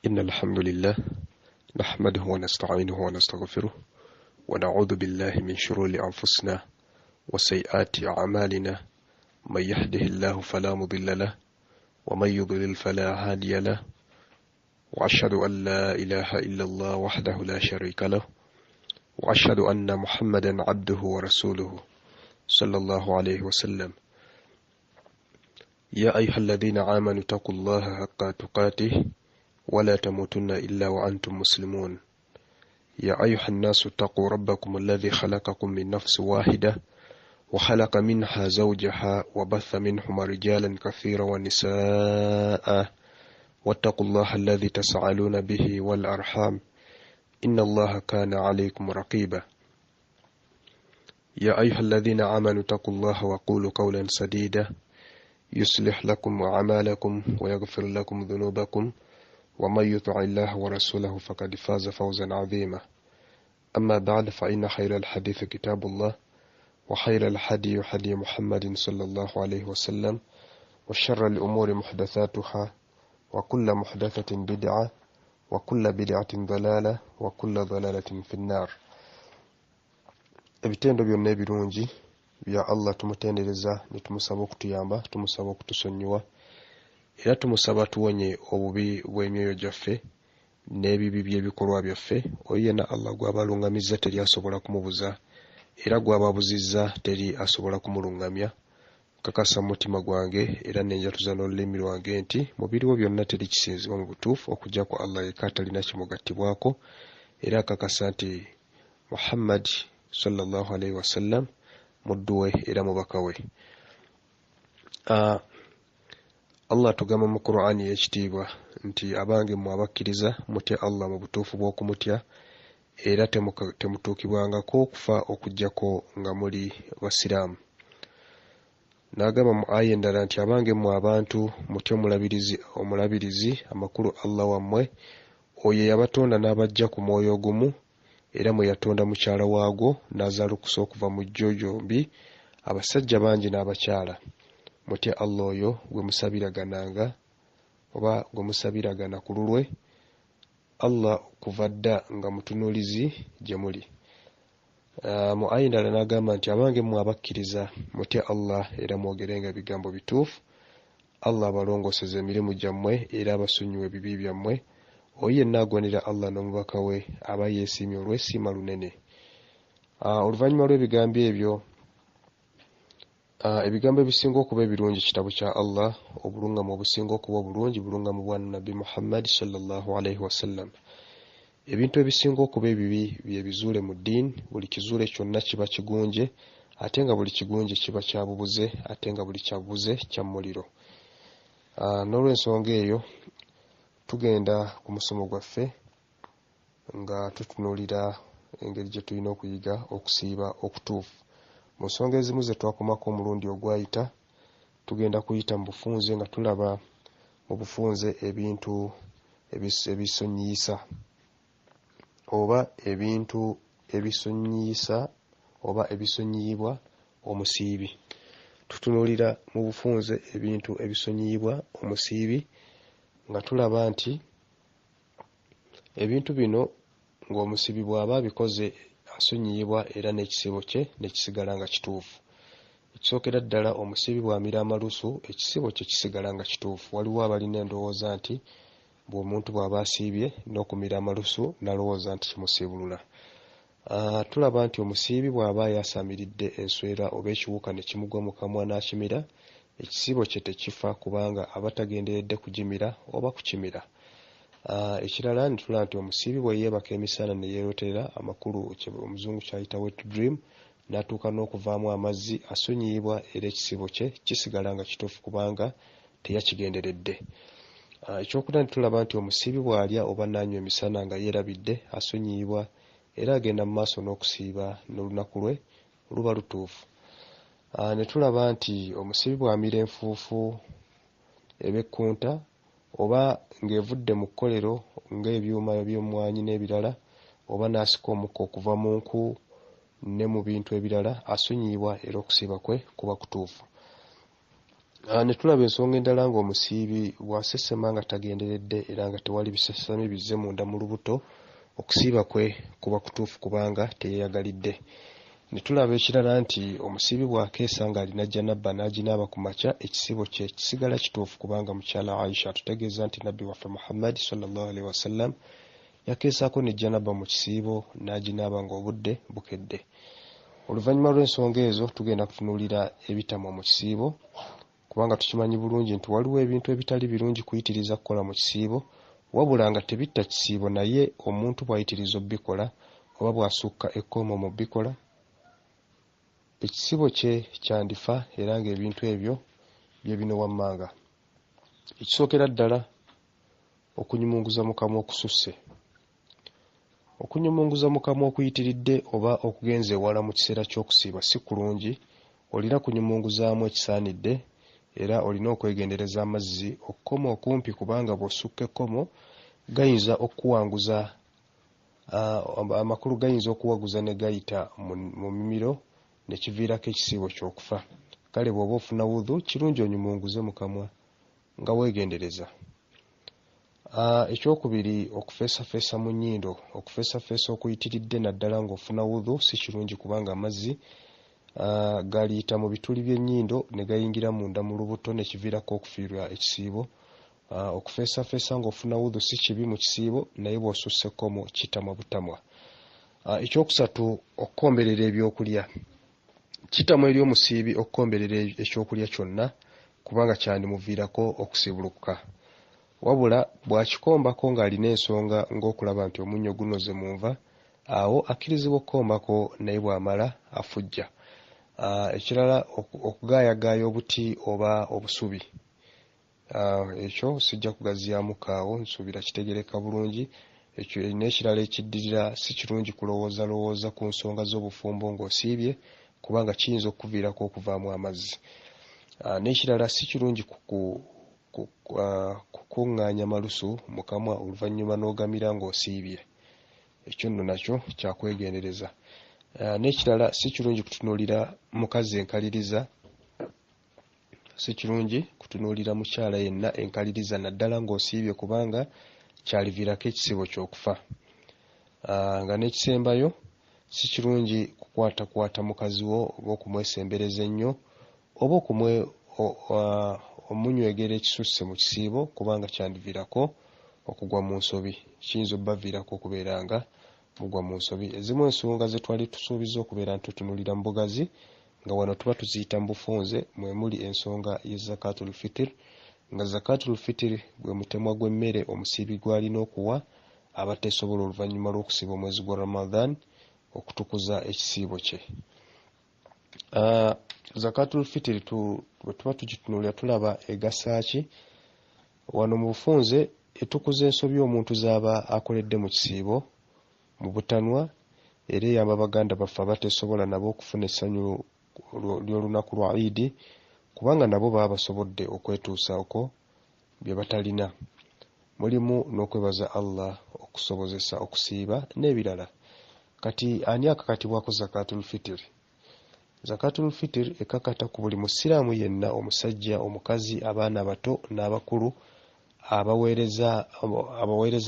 إن الحمد لله نحمده ونستعينه ونستغفره ونعوذ بالله من شرور أنفسنا وسيئات أعمالنا من يهده الله فلا مضل له ومن يضلل فلا هادي له وأشهد أن لا إله إلا الله وحده لا شريك له وأشهد أن محمدا عبده ورسوله صلى الله عليه وسلم. يا أيها الذين آمنوا اتقوا الله حق تقاته ولا تموتن إلا وأنتم مسلمون. يا أيها الناس اتقوا ربكم الذي خلقكم من نفس واحدة وخلق منها زوجها وبث منهما رجالا كثيرا ونساء واتقوا الله الذي تسألون به والأرحام إن الله كان عليكم رقيبا. يا أيها الذين آمنوا اتقوا الله وقولوا قولا سديدا يصلح لكم أعمالكم ويغفر لكم ذنوبكم ومن يطع الله ورسوله فقد فاز فوزا عظيما. أما بعد فإن خير الحديث كتاب الله وخير الهدي هدي محمد صلى الله عليه وسلم وشر الأمور محدثاتها وكل محدثة بدعة وكل بدعة ضلالة وكل ضلالة في النار. ebitendo byonna ebirungi bya Allah tumutendereza ne tumusaba okutuyamba, tumusaba okutusonyiwa era tumusaba tuwonye obubi bw'emyoyo gyaffe n'ebibi by'ebikolwa byaffe. Oyo yenna Allah gw'abalungamizza teri asobola kumubuza era gw'ababuzizza teri asobola kumulungamya. Kakasa mu mutima gwange era n'enjatuza n'olulimi lwange nti mu biriwo byonna teri kisinzibwa mu butuufu okujja ku Allah yekka atalina kimugattibwako, era kakasa nti Muhammad sallallahu alaihi wasallam muddu we era mubaka we. Allah tugamba mu Qur'ani y'ekitiibwa nti abange mmwe abakkiriza mutya Allah mu butuufu bw'okumutya era temutuukibwangako okufa okuggyako nga muli basiraamu. N'agamba mu aya endala nti abange mmwe abantu mutya omulabirizi amakulu Allah wammwe oyo yabatonda n'abajja ku mwoyo ogumu era mwe yatonda mukyala waagwo n'azaalukusa okuva mu jjo gyombi abasajja bangi n'abakyala. Mutya Allah oyo gwe musabiragananga oba gwe musabiragana ku lulwe Allah kuva dda nga mutunuulizi gye muli. Mu aya endala n'agamba nti abange mmwe abakkiriza mutya Allah era mwogerenga ebigambo bituufu. Allah abalongooseza emirimu gyammwe era abasonyiwa ebibi byammwe. Oyo yenna agwanira Allah n'omubaka we aba yeesiimye olw'essiima lunene. Oluvannyuma lw'ebigambo ebyo, ebigambo ebisinga okuba ebirungi kitabo kya Allah, obulungamu obusinga okuba obulungi bulungamu bwa Nabbi Muhammad sallallahu alaihi wasallam. Ebintu ebisinga okuba ebibi bye bizuule mu ddiini. Buli kizuule kyonna kiba kigunje ate nga buli kigunje kiba kyabubuze ate nga buli kyabubuze kya muliro. N'olw'ensonga eyo tugenda ku musomo gwaffe nga tutunuulira engeri gye tulina okuyiga okusiiba okutuufu. Mu nsonga ezimu ze twakomako omulundi ogwayita tugenda kuyita mu bufunze nga tulaba mu bufunze ebintu ebisonyiisa oba ebintu ebisonyiisa oba ebisonyiyibwa omusiibi. Tutunuulira mu bufunze ebintu ebisonyiyibwa omusiibi nga tulaba nti ebintu bino ng'omusiibi bw'aba abikoze asonyiyibwa era n'ekisibo kye ne kisigala nga kituufu. Ekisookera ddala omusiibi bw'amira amalusu ekisibo kye kisigala nga kituufu. Waliwo abalina endowooza nti bw'omuntu bw'aba asiibye n'okumira amalusu n'alowooza nti kimusiibulula. Tulaba nti omusiibi bw'aba yasaamiridde enswera oba ekiwuka ne kimugwa mu kamwa n'akimira, ekisibo kye tekifa kubanga aba tagenderedde kugimira oba kukimira. Ekirala nitulaba nti omusiibi bwe yeebaka emisana ne yeeroterera amakulu omuzungu kyayita wet dream n'atuuka n'okuvaamu amazzi asonyiyibwa era ekisibo kye kisigala nga kituufu kubanga teyakigenderedde. Ekyokuna nitulaba nti omusiibi bw'alya oba n'anywa emisana nga yeerabidde asonyiyibwa era agenda mu maaso n'okusiiba n'olunaku lwe luba lutuufu. Ne tulaba nti omusiibi bw'amira enfuufu eb'ekkunta oba ng'evudde mu kkolero ng'ebyuma by'omwanyi n'ebirala oba n'asika omukka okuva mu nku ne mu bintu ebirala asonyiyibwa era okusiiba kwe kuba kutuufu. Ne tulaba ensonga endala ng'omusiibi bw'asesema nga tagenderedde era nga tewali bisesame bizze munda mu lubuto, okusiiba kwe kuba kutuufu kubanga teyeeyagalidde. Ne tulaba ekirala nti omusiibi bw'akeesa ng'alina janabba n'aginaaba ku makya, ekisiibo kye kisigala kituufu kubanga mukyala Aisha atutegeeza nti Nabbi waffe Muhammad sallallahu alaihi wasallam yakeesaako ne janabba mu kisiibo n'aginaaba ng'obudde bukedde. Oluvannyuma lw'ensonga ezo tugenda kutunuulira ebitamwa mu kisiibo, kubanga tukimanyi bulungi nti waliwo ebintu ebitali birungi kuyitiriza kukola mu kisiibo, wabula nga tebitta kisiibo naye omuntu bw'ayitiriza obbikola oba bw'asukka ekkoomo mu bbikola, ekisiibo kye kyandifa era ng'ebintu ebyo bye bino wammanga. Ekisookera ddala okunyumunguza mu kamwa okususse. Okunyumunguza mu kamwa okuyitiridde oba okugenza ewala mu kiseera ky'okusiiba si kulungi. Olina kunyumunguzaamu ekisaanidde era olina okwegendereza amazzi okukoma okumpi, kubanga bw'osukka ekkomo gayinza okuwanguza amakulu gayinza okuwaguza ne gayita mu mimiro ne kiviirako ekisiibo ky'okufa. Kale bw'oba ofuna wudhu kirungi onyumunguze mu kamwa nga weegendereza. Ekyokubiri, okufeesafeesa mu nnyindo. Okufeesafeesa okuyitiridde naddala ng'ofuna wudhu si kirungi kubanga amazzi galiyita mu bituli by'ennyindo ne gayingira munda mu lubuto ne kiviirako okufiirwa ekisiibo. Okufeesafeesa ng'ofuna wudhu si kibi mu kisiibo, naye bw'osussa ekkomo kitamwa butamwa. Ekyokusatu, okukomberera ebyokulya. Kitamwa eri omusiibi okukomberera ekyokulya kyonna kubanga kyandimuviirako okusiibulukuka. Wabula bw'akikombako ng'alina ensonga ng'okulaba nti omunnyo gunoze mu nva, awo akkirizibwa okukombako naye bw'amala afujja. Ekirala, okugaayagaaya obuti oba obusubi. Ekyo sijja kugaziyaamu kaawo, nsuubira kitegereka bulungi. Ekyo n'ekirala ekiddirira, si kirungi kulowoozalowooza ku nsonga z'obufumbo ng'osiibye kubanga kiyinza okuviirako okuvaamu amazzi. N'ekirala, si kirungi kukuŋŋaanya malusu mu kamwa oluvannyuma n'ogamira ng'osiibye. Ekyo nno nakyo kyakwegendereza. N'ekirala, si kirungi kutunuulira mukazi enkaliriza, si kirungi kutunuulira mukyala yenna enkaliriza naddala ng'osiibye kubanga kyaliviirako ekisiibo ky'okufa. Nga n'ekisembayo, si kirungi kukwatakwata mukazi wo oba okumwesembereza ennyo oba omunywegera ekisusse mu kisiibo kubanga kyandiviirako okugwa mu nsobi. Kiyinza obbaviirako okubeera nga mugwa mu nsobi. Ezimu ensonga ze twali tusuubiza okubeera nti tutunuulira mu bugazi, nga wano tuba tuziyita mu bufunze, mwe muli ensonga ye zakatul fitr, nga zakatul fitr gwe mutemwa gw'emmere omusiibi gw'alina okuwa abateesobola oluvannyuma lw'okusiiba omwezi gwa Ramadan okutukuza ekisiibo kye. Zakatul fitr bwe tuba tugitunuulira tulaba egasa ki? Wano mu bufunze etukuza ensobi omuntu z'aba akoledde mu kisiibo mu butanwa, era eyamba baganda baffe abateesobola nabo okufuna essanyu ly'olunaku lwa Eid kubanga nabo baba basobodde okwetuusaako bye batalina. Mulimu n'okwebaza Allah okusobozesa okusiiba n'ebirala. Kati ani akakatibwako zakatul fitr? Zakatul fitr ekakata ku buli musiraamu yenna, omusajja, omukazi, abaana abato n'abakulu, abaweereza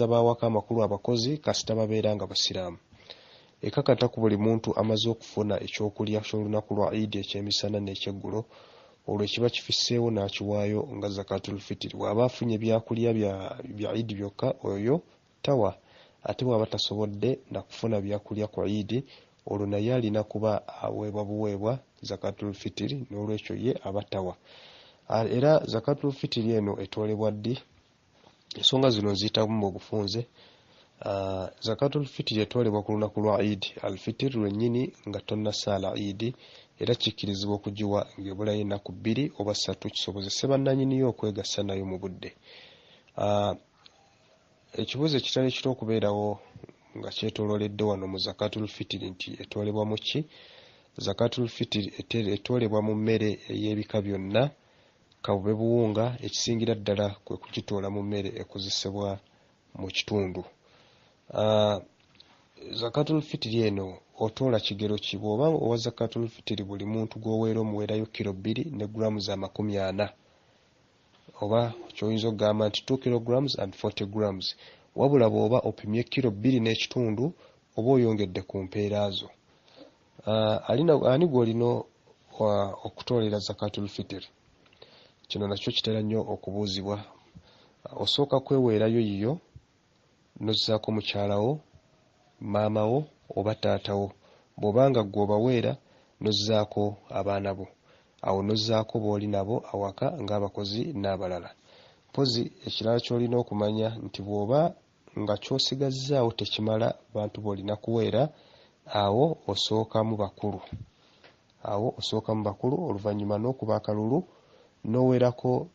b'awaka, amakulu, abakozi kasita babeera nga basiraamu. Ekakata ku buli muntu amaze okufuna ekyokulya ky'olunaku lwa Eid eky'emisana n'ekyeggulo, olwo ekiba kifisseewo n'akiwaayo nga zakatul fitr. Bw'aba afunye ebyakulya bya Eid byokka, oyo tawa. Ate bw'aba tasobodde na kufuna byakulya ku Eid, olwo naye alina kuba aweebwa buweebwa zakatul fitr, n'olwekyo ye aba tawa. Era zakatul fitr eno etwalibwa ddi? Ensonga zino nziyitamu mu bufunze. Zakatul fitr etwalibwa ku lunaku lwa Eid al-Fitr lwennyini nga tonnasaala Eid, era kikkirizibwa okugiwa ng'ebulayo ennaku 2 oba 3 kisobozese bannannyiniyo okwegassa nayo mu budde. Ekibuuzo ekitali kitera okubeerawo nga kyetoolooledde wano mu zakatul fitr nti etwalibwa mu ki? Zakatul fitr etwalibwa mu mmere ey'ebika byonna, kabube buwunga, ekisingira ddala kwe kugitoola mu mmere ekozesebwa mu kitundu. Zakatul fitr eno otoola kigero kibwa oba owa zakatul fitr buli muntu gw'oweera omuweerayo kilo 2 ne gulaamu za 40 oba kyoyinza okugamba nti 2 kilograms and 40 grams, wabula bw'oba opimye kilo 2 n'ekitundu oba oyongedde ku mpeera zo. Ani gw'olina okutoolera zakatul fitr? Kino nakyo kitera nnyo okubuuzibwa. Osooka kweweerayo yiyo n'ozzaako mukyalawo, maamawo oba taatawo. Bw'obanga ggwe obaweera n'ozzaako abaana bo, awo n'ozzaako b'oli nabo awaka ng'abakozi n'abalala. Mpozi ekirala ky'olina okumanya nti bw'oba nga ky'osigazzaawo tekimala bantu b'olina kuweera, awo osookamu bakulu, oluvannyuma n'okuba akalulu n'oweerako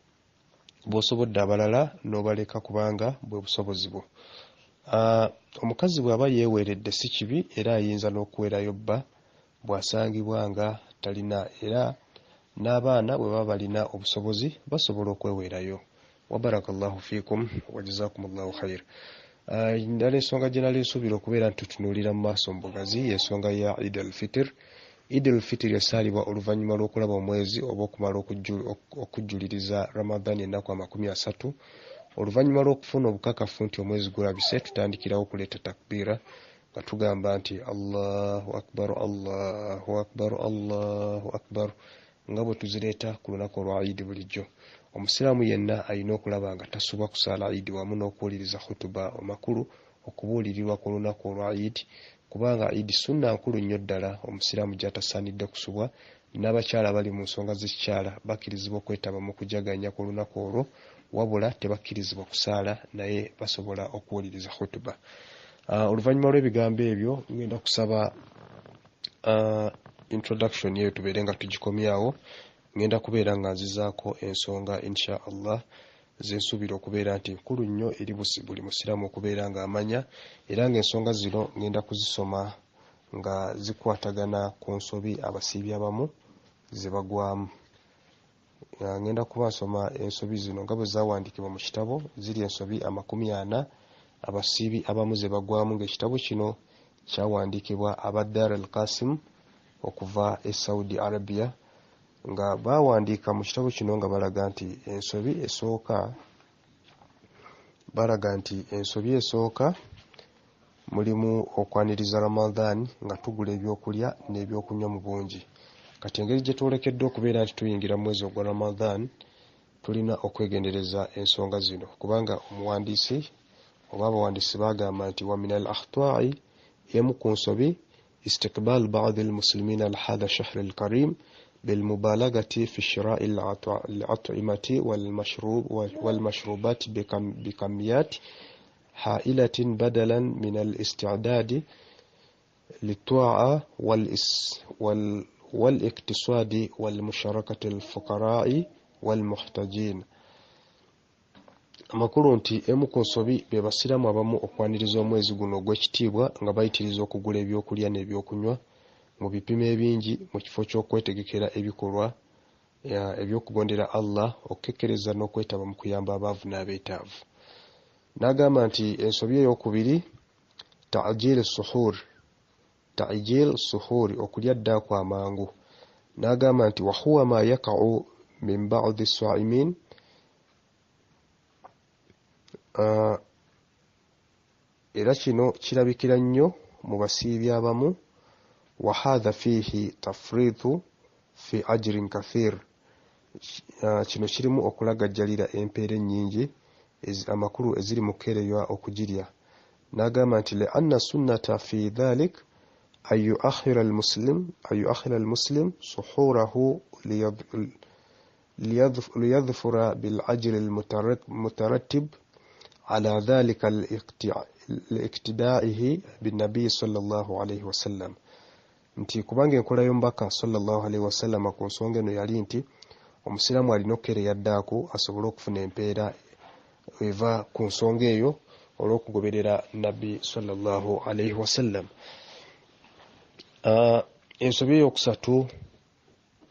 bw'osobodde abalala n'obaleka kubanga bwe busobozi bwo. Omukazi bw'aba yeeweeredde si kibi, era ayinza n'okuweerayo bba bw'asangibwa nga talina, era n'abaana bwe baba balina obusobozi basobola okweweerayo. Wa barakallahu fiikum wa jazakumullahu khair. Ndala ensonga gye nali nsuubira okubeera nti tutunuulira mu maaso mbugazi y'ensonga ya Eid al-Fitr. Eid al-Fitr yasaalibwa oluvannyuma lw'okulaba omwezi oba okumala okujjuliriza Ramadan ennaku 30. Oluvannyuma lw'okufuna obukakafu nti omwezi gulabise, tutandikirawo okuleeta takbiira nga tugamba nti Allahu akbar, Allahu akbar, Allahu akbar, nga bwe tuzireeta ku lunaku olwa Eid bulijjo. Omusiraamu yenna alina okulaba nga tasubwa kusaala Eid wamu n'okuwuliriza khutuba amakulu okubuulirirwa ku lunaku olwa Eid, kubanga Eid sunna nkulu nnyo ddala omusiraamu gy'atasaanidde kusubwa. N'abakyala bali mu nsonga z'ekikyala bakkirizibwa okwetaba mu kujaganya ku lunaku olwo, wabula tebakkirizibwa kusaala naye basobola okuwuliriza khutuba. Oluvannyuma lw'ebigambo ebyo ngenda kusaba introduction yeyo tubeere nga tugikomyawo. Ngenda kubeera nga nzizaako ensonga insha Allah zensuubira okubeera nti nkulu nnyo eri buli musiraamu okubeera ng'amanya, era ng'ensonga zino ngenda kuzisoma nga zikwatagana ku nsobi abasiibi abamu ze bagwamu. Ngenda kuba nsoma ensobi zino nga bwe zaawandiikibwa mu kitabo, ziri ensobi 40 abasiibi abamu ze bagwamu, ng'ekitabo kino kyawandiikibwa aba Dar al-Qasim okuva e Saudi Arabia, nga baawandiika mu kitabo kino nga balaga nti ensobi esooka mulimu okwaniriza Ramadan nga tugula ebyokulya n'ebyokunywa mu bungi. Kati engeri gye twolekedde okubeera nti tuyingira mu mwezi ogwa Ramadan, tulina okwegendereza ensonga zino, kubanga omuwandiisi oba abawandiisi baagamba nti wa min al-akhta'i, emu ku nsobi istiqbal ba'd al-muslimina al-hadha ash-shahr al-karim بالمبالغة في شراء الأطعمة والمشروبات بكميات هائلة بدلا من الاستعداد للطاعة والاقتصاد والمشاركة الفقراء والمحتاجين. Amakulu nti emu ku nsobi be basiraamu abamu okwaniriza omwezi guno ogw'ekitiibwa nga bayitiriza okugula ebyokulya n'ebyokunywa mu bipimo ebingi mu kifo ky'okwetegekera ebikolwa ebyokugondera Allah, okukekkereza n'okwetaba mu kuyamba abaavu n'abeetaavu. N'agamba nti ensobi ey'okubiri ta'jil suhur, okulya ddaaku amangu. N'agamba nti wa huwa ma yaka'u min ba'di as-sa'imin, era kino kirabikira nnyo mu basiibi abamu. Wa hadha fihi tafritu fi ajrin kathir, kino kirimu okulagajjalira empeera ennyingi amakulu eziri mu kukeererwa okugirya. N'agamba nti li anna sunnata fi dhalik an yuakhira al-muslim suhurahu liyadhfura bil ajri al-mutarattib ala dhalika liiqtidaihi bin nabiy sallallahu alayhi wa sallam. Nti kubanga enkola y'omubaka sallallahu alayhi wa sallam ku nsonga eno yali nti omusiraamu alina okukeereya ddaaku asobole okufuna empeera eva ku nsonga eyo olw'okugoberera nabbi sallallahu alayhi wa sallam. Ensobi ey'okusatu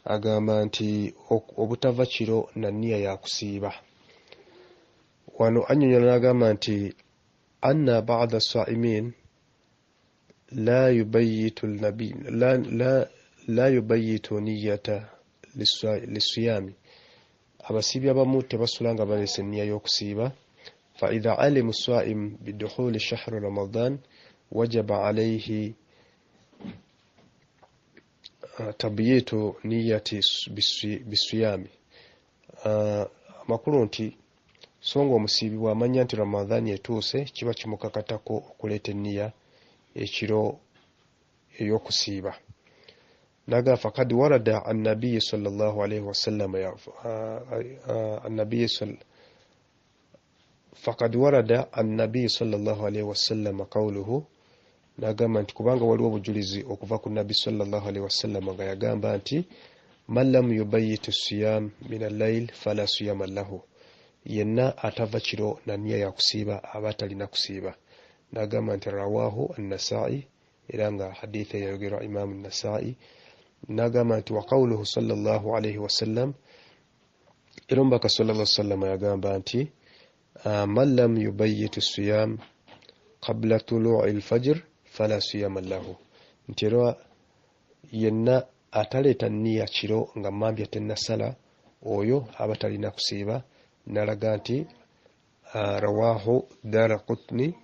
agamba nti obutava kiro na nniya ya kusiiba. Wano annyonnyola n'agamba nti anna ba'da as-sa'imin لا يبيت نية للصيام. abasibi abamu tebasula nga baleese enniya y'okusiiba. fa idha alimu swaim bidukhuli shahri ramadan wajaba alayhi tabyitu niyati bisiyami. Amakulu nti songa omusiibi bw'amanya nti ramadhaani etuuse kiba kimukakatako okuleeta enniya ekiro ey'okusiiba. naga fakad warada annabiyi sallallahu alayhi wasallam fakad warada annabiyi sallallahu alayhi wasallam qawluhu, nagamba nti kubanga waliwo obujulizi okuva ku nabbi sallallahu alayhi wasallam nga yagamba nti man lam yubayitu siyam min al-layl fala siyama lahu, yenna atava kiro na nniya ya kusiiba aba atalina kusiiba. Nagamba nti rawahu an-Nasa'i, era nga haditha yayogerwa Imam an-Nasa'i. Nagamba nti wa qawluhu sallallahu alayhi wasallam, era omubaka sallallahu alayhi wasallam yagamba nti man lam yubayitu siyam qabla tulu'i al-fajr fala siyama lahu, nti era yenna ataleeta nniya kiro nga mambya tennasala oyo aba talina kusiiba. Nalaga nti rawahu Daraqutni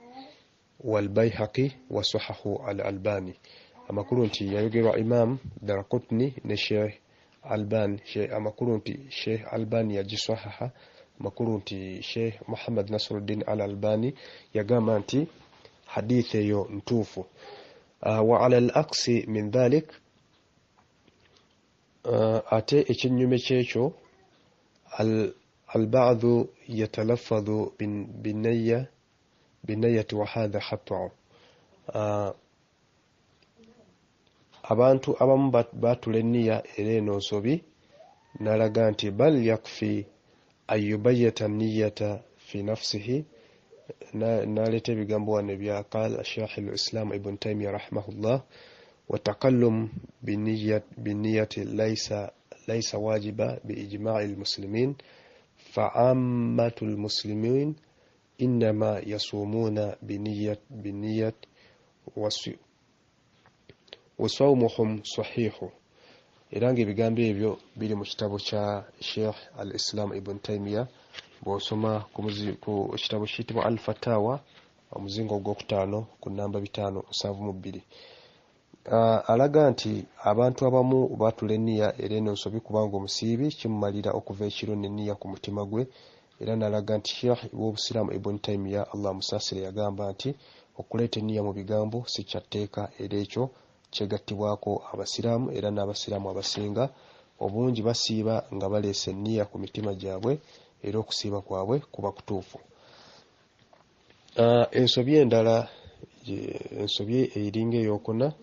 wal Bayhaqi wa sahahu al-Albani. Amakulu nti yayogerwa Imam Daraqutni ne Sheikh Albani. Amakulu nti Sheikh Albani yagisahaha. Amakulu nti Sheikh Muhammad Nasruddin al-Albani yagamba nti hadith eyo ntuufu. Wa ala al-aqsi min dhalik, ate ekinyume kyekyo al-ba'dhu yatalaffazu bin-niyyati wa hadha khata'u. Abantu abamu batula enniya era eno nsobi. Nalaga nti bal yakfi ayubayyata niyyata fi nafsihi. Naleta ebigambo wano ebya qala Shaykh al-Islam Ibn Taymiyyah rahimahullah, wa takallum binniyati laysa wajiba biijma'i al-muslimin, fa'ammatu al-muslimin innama yasumuna binniyat wa sawmuhum sahihu. Era nga ebigambo ebyo biri mu kitabo kya Shaykh al-Islam Ibn Taymiyyah. Bw'osoma ku kitabo kiyitibwa Al-Fatawa omuzingo ogwokutaano ku namba 572, alaga nti abantu abamu batula enniya era eno nsobi kubanga omusiibi kimumalira okuva ekiro n'enniya ku mutima gwe. Era nalaga nti Shaykh w'Obusiraamu Ibn Taymiyyah Allah musaasire yagamba nti okuleeta enniya mu bigambo si kyatteeka, era ekyo kyegattibwako abasiraamu, era n'abasiraamu abasinga obungi basiiba nga baleese enniya ku mitima gyabwe, era okusiiba kwabwe kuba kutuufu. Ensobi endala, ensobi eringa eyokuna,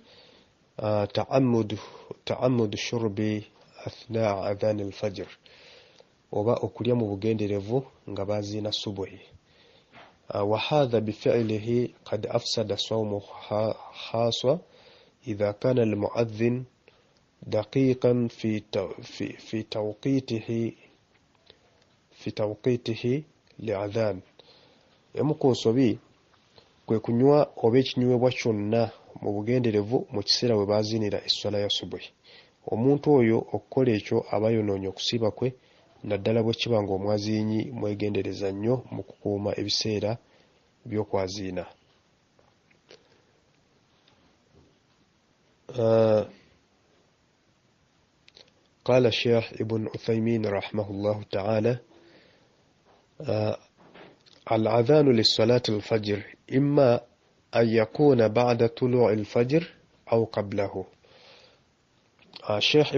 ta'ammudu shurbi athna adhan al-fajr, oba okulya mu bugenderevu nga baziina subuhi. Wa hadha bifi'lihi qad afsada sawmu khaswa idha kana al-mu'adhdhin daqiqan fi tawqitihi li'adhan. Emu ku nsobi kwe kunywa oba ekinywebwa kyonna mu bugenderevu mu kiseera bwe bazinira esswala ya subuhi. Omuntu oyo okukola ekyo aba yonoonye okusiiba kwe, naddala bwe kiba nga omwaziinyi mwegendereza nnyo mu kukuuma ebiseera by'okwaziina. قال الشيخ ابن عثيمين رحمه الله تعالى الأذان للصلاة الفجر إما أن يكون بعد طلوع الفجر أو قبله. الشيخ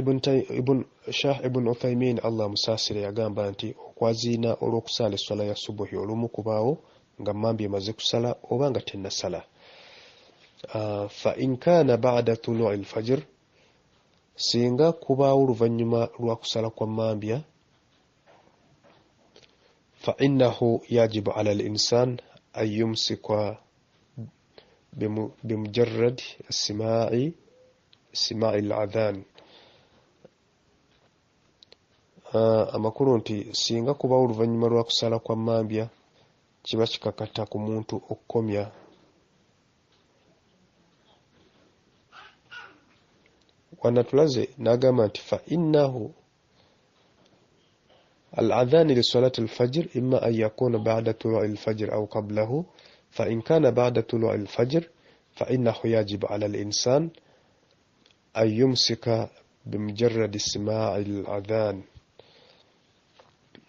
ابن عثيمين الله مساسر yagamba nti okwaziina olw'okusaala esswala ya subuhi olumu kubaawo nga mmambi emaze kusala oba nga tennasala. فإن كان بعد طلوع الفجر, singa kubaawo oluvannyuma lwa kusala kwa mambya, فإنه يجب على الإنسان أن يمسك بمجرد سماع الأذان. Amakulu nti singa kubaawo oluvannyuma lwa kusala kwa mambya kiba kikakata ku muntu okukomya wanatulaze. N'agamba nti fa innahu الأذان لصلاة الفجر إما أن يكون بعد طلوع الفجر أو قبله، فإن كان بعد طلوع الفجر فإنه يجب على الإنسان أن يمسك بمجرد استماع الأذان.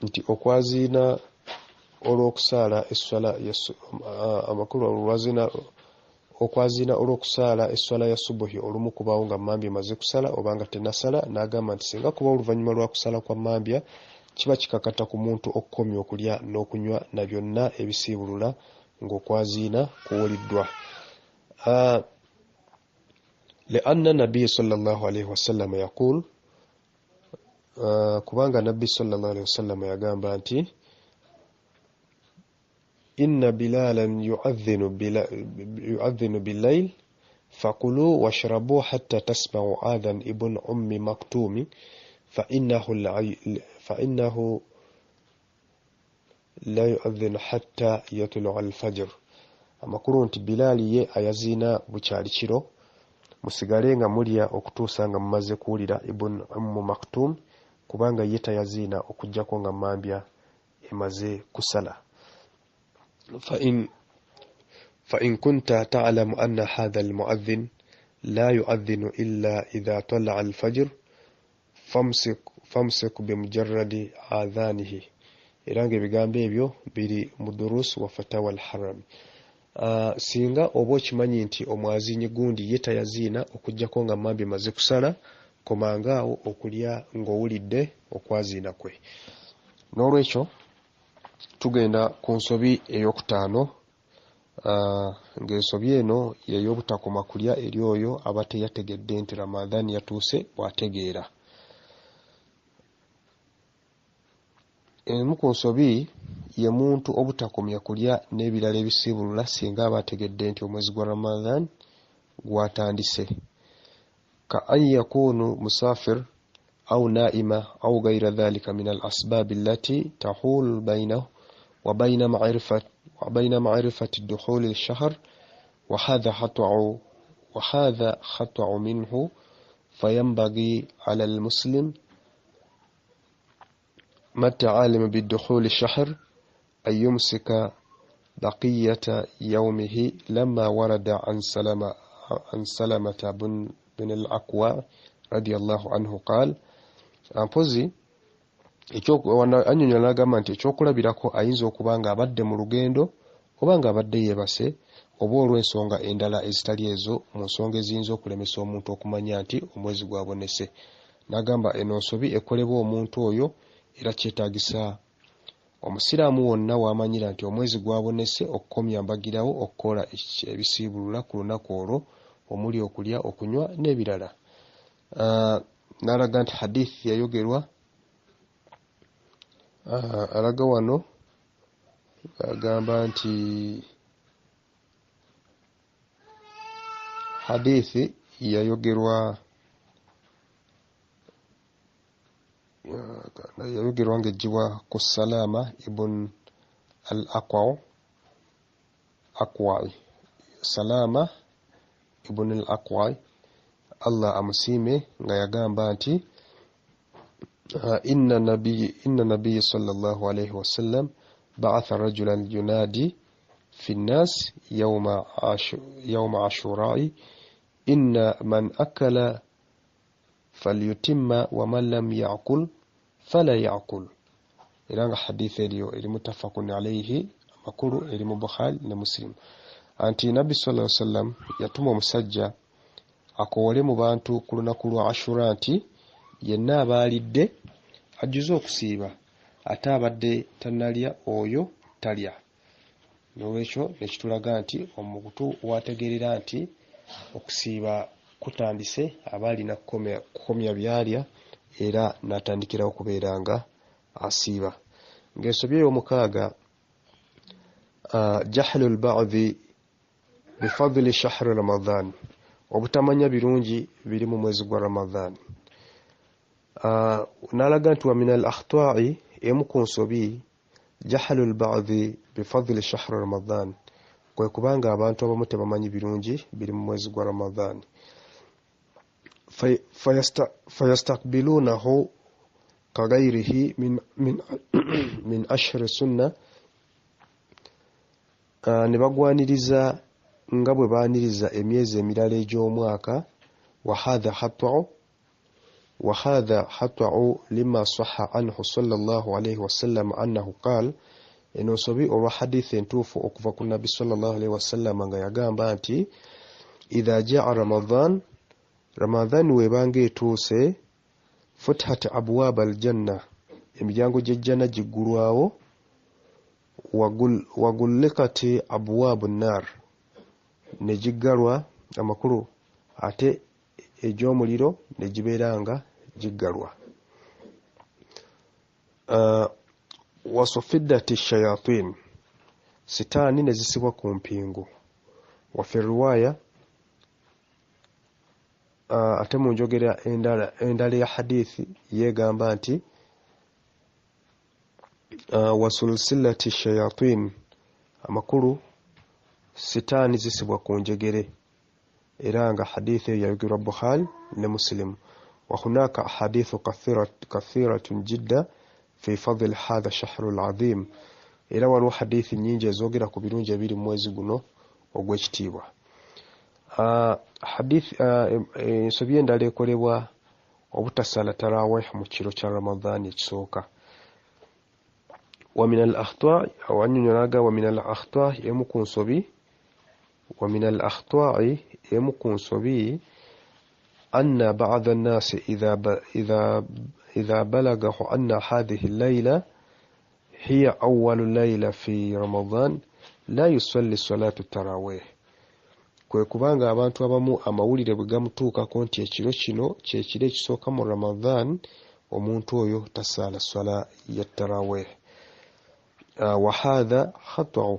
nti okwazina olw'okusaala esswala amakulu okwazina olw'okusaala esswala ya subuhi olumu kubaawo nga mambya emaze kusala oba nga tennasala, n'agamba nti singa kuba oluvannyuma lwa kusala kwa mambya kiba kikakata ku muntu okukomya okulya n'okunywa na byonna ebisiibulula ng'okwaziina kuwuliddwa. لأن النبي صلى الله عليه وسلم يقول kubanga nabbi sallallahu alaihi wasallam yagamba nti inna bilalan yu'adhdhinu bil-layl fakulu washrabu hatta tasma'u adhan ibn ummi maktumi fa innahu la yu'adhdhinu hatta yatlu'a al-fajr. Amakulu nti Bilali ye ayazina bukyali kiro, musigale nga mulya okutuusa nga mumaze kuwulira ibn ummu maktum, kubanga ye tayazina okujjako nga mambya emaze kusala. فإن كنت تعلم أن هذا المؤذن لا يؤذن إلا إذا طلع الفجر فامسك بمجرد آذانه. Era ng'ebigambo ebyo biri mu durus wa fatawa al-haram. Singa oba okimanyi nti omwazinyi gundi ye tayaziina okujjako nga mambya emaze kusala, komangaawo okulya ng'owulidde okwaziina kwe. N'olwekyo tugenda ku nsobi ey'okutaano, ng'ensobi eno y'ey'obutakoma kulya eri oyo aba teyategedde nti Ramadhan yatuuse bw'ategeera. Emu ku nsobi ye muntu obutakomya kulya n'ebirala ebisiibulula singa aba ategedde nti omwezi gwa Ramadhan gwatandise. كأن يكون مسافر أو نائمة أو غير ذلك من الأسباب التي تحول بينه وبين معرفة الدخول الشهر، وهذا خطأ منه. فينبغي على المسلم متى علم بالدخول الشهر أن يمسك بقية يومه، لما ورد عن سلمة بن الأكوع رضي الله عنه قال. Ampozi anyonyola agamba nti ekyokulabirako ayinza okuba nga abadde mu lugendo oba nga abadde yeebase oba olw'ensonga endala ezitali ezo mu nsonga eziyinza okulemesa omuntu okumanya nti omwezi gwabonese. N'agamba eno nsobi ekolebwa omuntu oyo era kyetaagisa omusiraamu wonna wamanyira nti omwezi gwabonese okukomya mbagirawo okukola ebisiibulula ku lunaku olwo omuli okulya, okunywa n'ebirala. N'alaga nti hadithi yayogerwa alaga wano agamba nti hadithi yayogerwa ng'ejjibwa ku Salama ibn al-Aqwa. Salama ibn al-Aqwa, Allah amusiime, nga yagamba nti inna nabiyya sallallahu alayhi wasallam ba'atha rajulan yunadi fi an-nas yawma ashura'i inna man akala falyutimma wa man lam ya'kul fala ya'kul. Era nga hadithi eriyo eri mutafakun alayhi, amakulu eri mu Bukhari ne Muslim. Anti Nabbi sallallahu alayhi wasallam yatuma omusajja akowole mu bantu ku lunaku lwa Ashura nti yenna abaalidde ajjuze okusiiba, ate abadde tannalya oyo talya. N'olwekyo nekitulaga nti omukutu wategeerera nti okusiiba kutandise aba alina kukomya byalya era n'atandikira okubeera nga asiiba. Ng'ensobi ey'omukaaga, jahlul ba'dhi bifadli shahri Ramadhan, obutamanya birungi biri mu mwezi gwa Ramadhan. N'alaga nti wa min al-akhta'i, emu ku nsobi, jahlul ba'dhi bifadli shahri Ramadhan, kwe kubanga abantu abamu tebamanyi birungi biri mu mwezi gwa Ramadhan. Fayastakbilunahu كغيره من أشهر السنة نبغوانiriza nga bwe baaniriza emyezi emirala egy'omwaka وهذا خطأ لما صح عنه صلى الله عليه وسلم أنه قال eno nsobi olwa hadith entuufu okuva ku nabbi sallallahu alaihi wasallam nga yagamba nti idha jaa ramadan webanga etuuse futhat abwab aljanna emiryango gy'ejjana giggulwawo wagullikati abwabu nnar ne giggalwa amakulu ate egy'omuliro ne gibeera nga giggalwa wasufiddat shayatin sitaani ne zisibwa ku mpingu wafi riwaya ate mu njogera endala ya hadithi yegamba nti wasulsilati shayatin amakulu sitaani zisibwa ku njegere era nga hadithi yayogerwa Bukhari ne Muslim wa hunaka ahadithu kathiratun jidda fi fadl hadha shahru al-azim era waliwo hadithi nyingi ezogera ku birungi ebiri mu mwezi guno ogw'ekitiibwa hadithi ensobi endala ekolebwa obutasala tarawih mu kiro kya Ramadan ekisooka wa min al-akhta' awanyonyoraga wa min al-akhta' emu ku nsobi أن بعض الناس إذا بلغه أن هذه الليلة هي أول ليلة في رمضان لا يصلي صلاة التراويح kwe kubanga abantu abamu amawulire bwe gamutuukako nti ekiro kino kyekiro ekisooka mu Ramadan omuntu oyo tasaala swala ya tarawih wa hadha khata'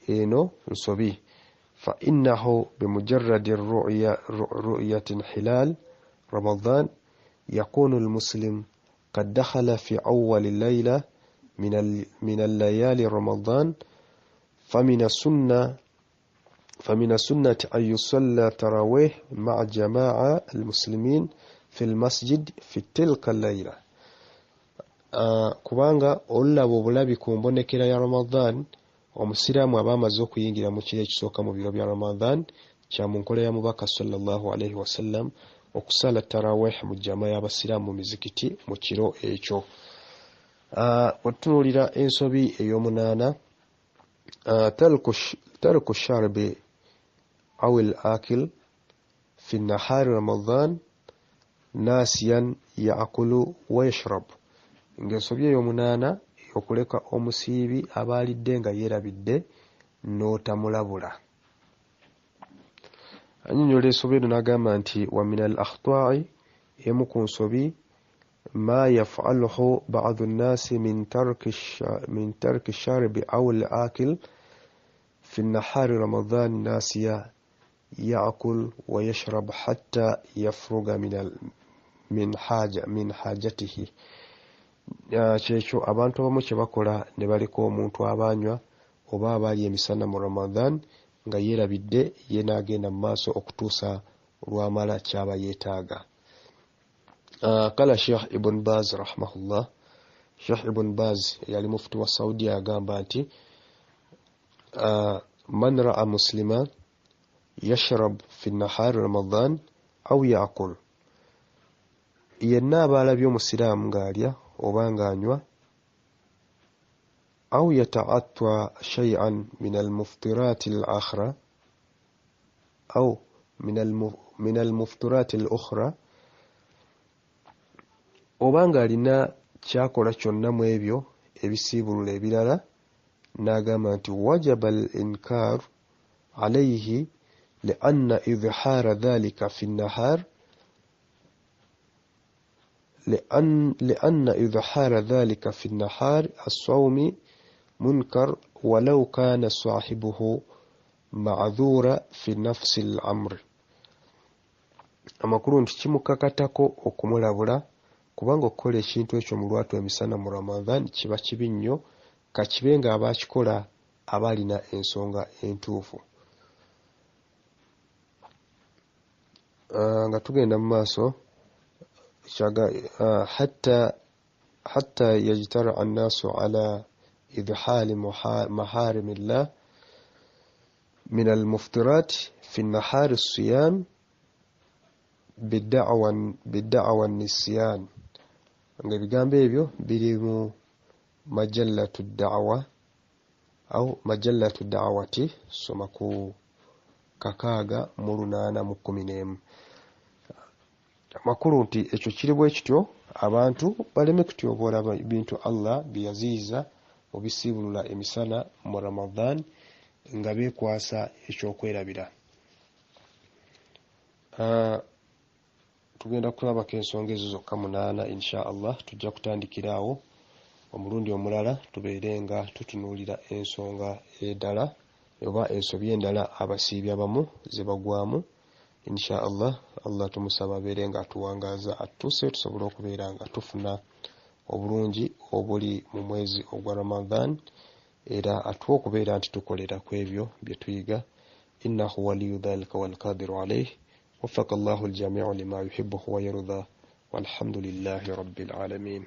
eno nsobi فإنه بمجرد رؤية انحلال رمضان يكون المسلم قد دخل في أول الليلة من الليالي رمضان فمن السنة أن يصلى تراويح مع جماعة المسلمين في المسجد في تلك الليلة kubanga olulabo bulabi ku mbonekera ya Ramadan omusiraamu aba amaze okuyingira mu kiro ekisooka mu biro bya Ramadan kya mu nkola ya mubaka sallallahu alaihi wasallam okusala tarawih mu jamaa y'abasiraamu mu mizikiti mu kiro ekyo otunuulira ensobi ey'omunaana tarku sharbi aw al-akil fi nahari Ramadan nasiyan yaakulu wa yashrab ng'ensobi ey'omunaana okuleka omusiibi abaalidde nga yeerabidde n'otamulabula annyonnyola ensobi eno n'agamba nti wa min al-akhta'i emu ku nsobi ma yaf'aluhu ba'du an-nasi min tarki sharbi aw al-akil fi nahari Ramadan nasiya ya'kul wa yashrab hatta yafruga min hajatihi kyekyo abantu abamu kye bakola ne baleka omuntu abanywa oba abaali emisana mu Ramadan nga yeerabidde ye n'agenda mu maaso okutuusa lwamala kyaba yeetaaga kala Sheikh Ibn Baz rahimahullah Sheikh Ibn Baz yali mufti wa Saudi agamba nti man ra'a muslima yashrab fi nahari Ramadan aw ya'kul yenna abaalabye omusiraamu ng'alya oba ng'anywa أو يتعاطى شيئا من المفطرات الأخرى أو من المفطرات الأخرى obanga alina kyakola kyonna mu ebyo ebisiibulula ebirala n'agamba nti wajaba al-inkar alayhi لأن إظهار ذلك في النهار لأن إظهار ذلك في النهار الصوم منكر ولو كان صاحبه معذور في نفس الأمر amakulu nti kimukakatako okumulabula kubanga okukola ekintu ekyo mu lwatu emisana mu Ramadan kiba kibi nnyo kakibe nga abakikola abalina ensonga entuufu nga tugenda mu maaso hatta حتى يجترع الناس على إذحال محارم الله من المفطرات في النهار الصيام بالدعوى النسيان. Ebigambo ebyo biri mu majallatu da'wa au majallatu da'wati soma ku 681. Amakulu nti ekyo kiri bwe kityo abantu baleme kutyoboola bintu Allah byaziiza obisibulula emisana mu Ramadan nga beekwasa ekyokwerabira. Tugenda kulabako ensonga ezo zokka 8 insha Allah. Tujja kutandikiraawo omulundi omulala tubeere nga tutunuulira ensonga endala oba ensobi endala abasiibi abamu ze bagwamu insha Allah. Allah tumusaba abeere nga atuwangaaza atuuse tusobole okubeera nga tufuna obulungi obuli mu mwezi ogwa Ramadan era atuwa okubeera nti tukolera ku ebyo bye tuyiga. Innahu waliyu dhalika walqadiru alayhi. وفق الله الجميع لما يحبه ويرضى والحمد لله رب العالمين.